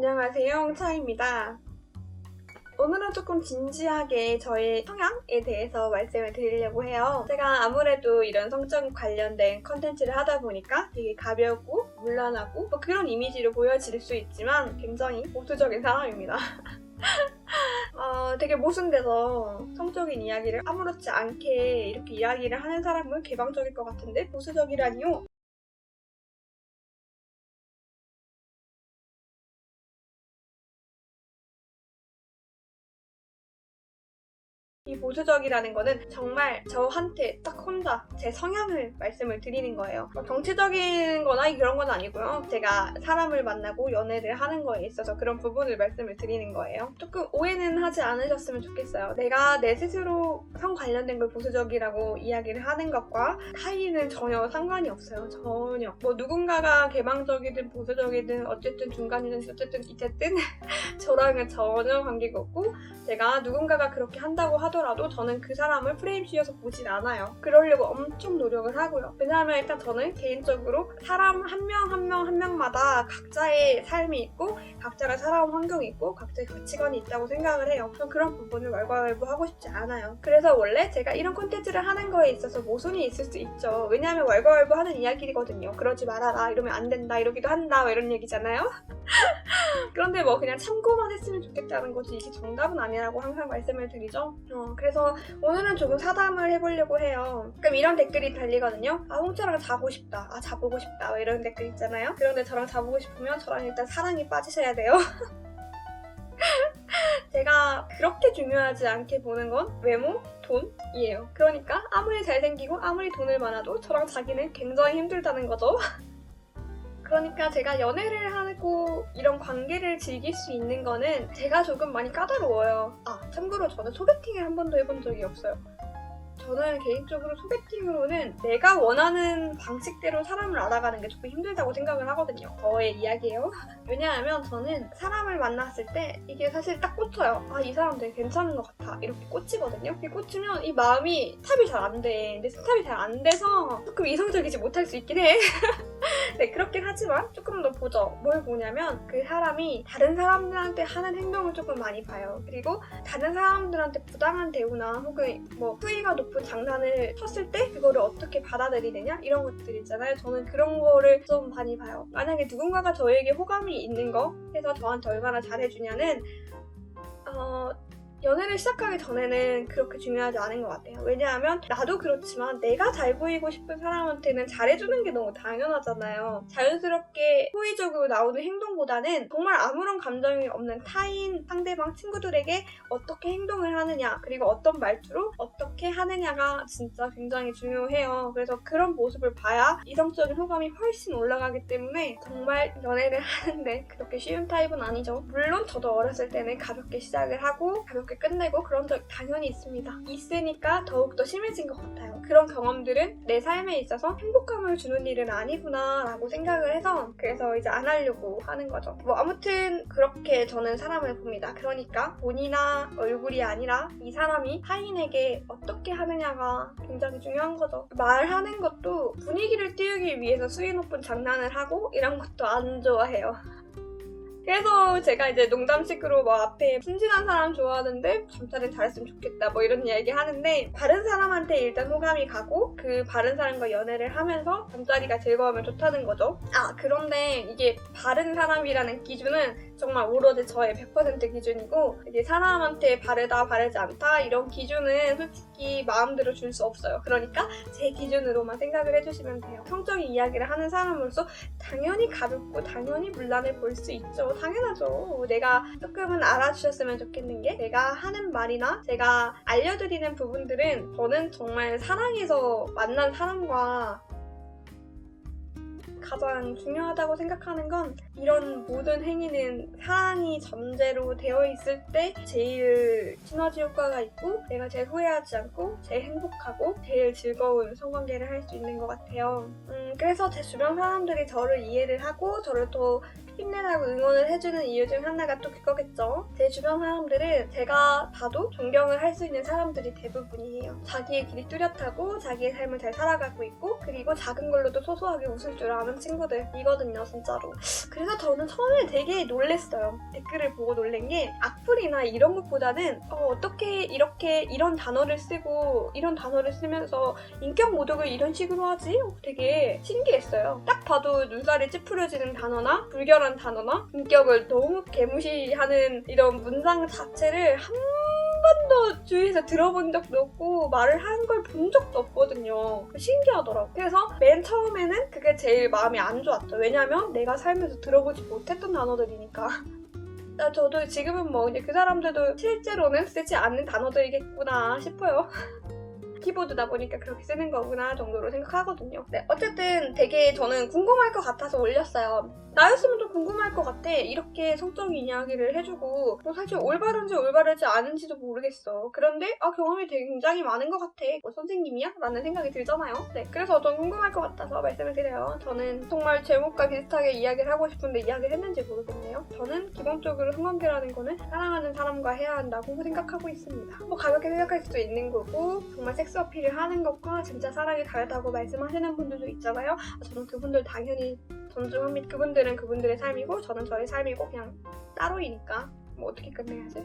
안녕하세요, 홍차입니다. 오늘은 조금 진지하게 저의 성향에 대해서 말씀을 드리려고 해요. 제가 아무래도 이런 성적 관련된 컨텐츠를 하다 보니까 되게 가볍고 문란하고 그런 이미지로 보여질 수 있지만 굉장히 보수적인 사람입니다. 되게 모순돼서 성적인 이야기를 아무렇지 않게 이렇게 이야기를 하는 사람은 개방적일 것 같은데 보수적이라니요? 이 보수적이라는 거는 정말 저한테 딱 혼자 제 성향을 말씀을 드리는 거예요. 정치적인 거나 그런 건 아니고요. 제가 사람을 만나고 연애를 하는 거에 있어서 그런 부분을 말씀을 드리는 거예요. 조금 오해는 하지 않으셨으면 좋겠어요. 내가 내 스스로 성 관련된 걸 보수적이라고 이야기를 하는 것과 타인은 전혀 상관이 없어요. 전혀. 누군가가 개방적이든 보수적이든 어쨌든 중간이든 어쨌든 저랑은 전혀 관계가 없고 제가 누군가가 그렇게 한다고 하더라도 저는 그 사람을 프레임 씌워서 보진 않아요. 그러려고 엄청 노력을 하고요. 왜냐하면 일단 저는 개인적으로 사람 한 명마다 각자의 삶이 있고 각자가 살아온 환경이 있고 각자의 가치관이 있다고 생각을 해요. 전 그런 부분을 왈가왈부하고 싶지 않아요. 그래서 원래 제가 이런 콘텐츠를 하는 거에 있어서 모순이 있을 수 있죠. 왜냐하면 왈가왈부하는 이야기거든요. 그러지 말아라, 이러면 안 된다, 이러기도 한다, 이런 얘기잖아요. 그런데 그냥 참고만 했으면 좋겠다는 거지 이게 정답은 아니라고 항상 말씀을 드리죠. 그래서 오늘은 조금 사담을 해보려고 해요. 그럼 이런 댓글이 달리거든요. 홍차랑 자고 싶다, 자보고 싶다, 이런 댓글 있잖아요. 그런데 저랑 자보고 싶으면 저랑 일단 사랑에 빠지셔야 돼요. 제가 그렇게 중요하지 않게 보는 건 외모, 돈이에요. 그러니까 아무리 잘생기고 아무리 돈을 많아도 저랑 자기는 굉장히 힘들다는 거죠. 그러니까 제가 연애를 하고 이런 관계를 즐길 수 있는 거는 제가 조금 많이 까다로워요. 참고로 저는 소개팅을 한 번도 해본 적이 없어요. 저는 개인적으로 소개팅으로는 내가 원하는 방식대로 사람을 알아가는 게 조금 힘들다고 생각을 하거든요. 저의 이야기예요. 왜냐하면 저는 사람을 만났을 때 이게 사실 딱 꽂혀요. 이 사람 되게 괜찮은 것 같아, 이렇게 꽂히거든요. 이렇게 꽂히면 이 마음이 스탑이 잘 안 돼. 근데 스탑이 잘 안 돼서 조금 이성적이지 못할 수 있긴 해. 네, 그렇긴 하지만 조금 더 보죠. 뭘 보냐면 그 사람이 다른 사람들한테 하는 행동을 조금 많이 봐요. 그리고 다른 사람들한테 부당한 대우나 혹은 수위가 높은 장난을 쳤을 때 그거를 어떻게 받아들이느냐, 이런 것들 있잖아요. 저는 그런 거를 좀 많이 봐요. 만약에 누군가가 저에게 호감이 있는 거 해서 저한테 얼마나 잘해주냐는 연애를 시작하기 전에는 그렇게 중요하지 않은 것 같아요. 왜냐하면 나도 그렇지만 내가 잘 보이고 싶은 사람한테는 잘해주는 게 너무 당연하잖아요. 자연스럽게 호의적으로 나오는 행동보다는 정말 아무런 감정이 없는 타인, 상대방, 친구들에게 어떻게 행동을 하느냐, 그리고 어떤 말투로 어떻게 하느냐가 진짜 굉장히 중요해요. 그래서 그런 모습을 봐야 이성적인 호감이 훨씬 올라가기 때문에 정말 연애를 하는데 그렇게 쉬운 타입은 아니죠. 물론 저도 어렸을 때는 가볍게 시작을 하고 가볍게 끝내고 그런 적 당연히 있으니까 더욱더 심해진 것 같아요. 그런 경험들은 내 삶에 있어서 행복감을 주는 일은 아니구나 라고 생각을 해서 그래서 이제 안 하려고 하는 거죠. 아무튼 그렇게 저는 사람을 봅니다. 그러니까 돈이나 얼굴이 아니라 이 사람이 타인에게 어떻게 하느냐가 굉장히 중요한 거죠. 말하는 것도 분위기를 띄우기 위해서 수위 높은 장난을 하고 이런 것도 안 좋아해요. 그래서 제가 이제 농담식으로 앞에 순진한 사람 좋아하는데 잠자리 잘했으면 좋겠다 이런 이야기 하는데, 바른 사람한테 일단 호감이 가고 그 바른 사람과 연애를 하면서 잠자리가 즐거우면 좋다는 거죠. 그런데 이게 바른 사람이라는 기준은 정말 오로지 저의 100% 기준이고, 이게 사람한테 바르다 바르지 않다 이런 기준은 솔직히 마음대로 줄 수 없어요. 그러니까 제 기준으로만 생각을 해주시면 돼요. 성적인 이야기를 하는 사람으로서 당연히 가볍고 당연히 문란해 보일 수 있죠. 당연하죠. 내가 조금은 알아주셨으면 좋겠는 게, 제가 하는 말이나 제가 알려드리는 부분들은 저는 정말 사랑해서 만난 사람과 가장 중요하다고 생각하는 건, 이런 모든 행위는 사랑이 전제로 되어 있을 때 제일 시너지 효과가 있고 내가 제일 후회하지 않고 제일 행복하고 제일 즐거운 성관계를 할 수 있는 것 같아요. 그래서 제 주변 사람들이 저를 이해를 하고 저를 또 힘내라고 응원을 해주는 이유 중 하나가 또 그거겠죠. 제 주변 사람들은 제가 봐도 존경을 할 수 있는 사람들이 대부분이에요. 자기의 길이 뚜렷하고 자기의 삶을 잘 살아가고 있고 그리고 작은 걸로도 소소하게 웃을 줄 아는 친구들이거든요, 진짜로. 그래서 저는 처음에 되게 놀랬어요. 댓글을 보고 놀란 게 악플이나 이런 것보다는 어떻게 이렇게 이런 단어를 쓰고 이런 단어를 쓰면서 인격 모독을 이런 식으로 하지? 되게 신기했어요. 딱 봐도 눈살이 찌푸려지는 단어나 불결한 단어나 인격을 너무 개무시하는 이런 문장 자체를 한 번도 주위에서 들어본 적도 없고 말을 한 걸 본 적도 없거든요. 신기하더라고요. 그래서 맨 처음에는 그게 제일 마음이 안 좋았죠. 왜냐면 내가 살면서 들어보지 못했던 단어들이니까. 저도 지금은 뭐 이제 그 사람들도 실제로는 쓰지 않는 단어들이겠구나 싶어요. 키보드다 보니까 그렇게 쓰는 거구나 정도로 생각하거든요. 네, 어쨌든 되게 저는 궁금할 것 같아서 올렸어요. 나였으면 좀 궁금할 것 같아. 이렇게 성적인 이야기를 해주고 뭐 사실 올바른지 올바르지 않은지도 모르겠어. 그런데 경험이 되게 굉장히 많은 것 같아. 뭐 선생님이야? 라는 생각이 들잖아요. 네, 그래서 좀 궁금할 것 같아서 말씀을 드려요. 저는 정말 제목과 비슷하게 이야기를 하고 싶은데 이야기를 했는지 모르겠네요. 저는 기본적으로 성관계라는 거는 사랑하는 사람과 해야 한다고 생각하고 있습니다. 뭐 가볍게 생각할 수도 있는 거고 정말 섹스 어필을 하는 것과 진짜 사랑이 다르다고 말씀하시는 분들도 있잖아요. 저는 그분들 당연히 존중합니다. 그분들은 그분들의 삶이고 저는 저의 삶이고 그냥 따로이니까 뭐 어떻게 끝내야지?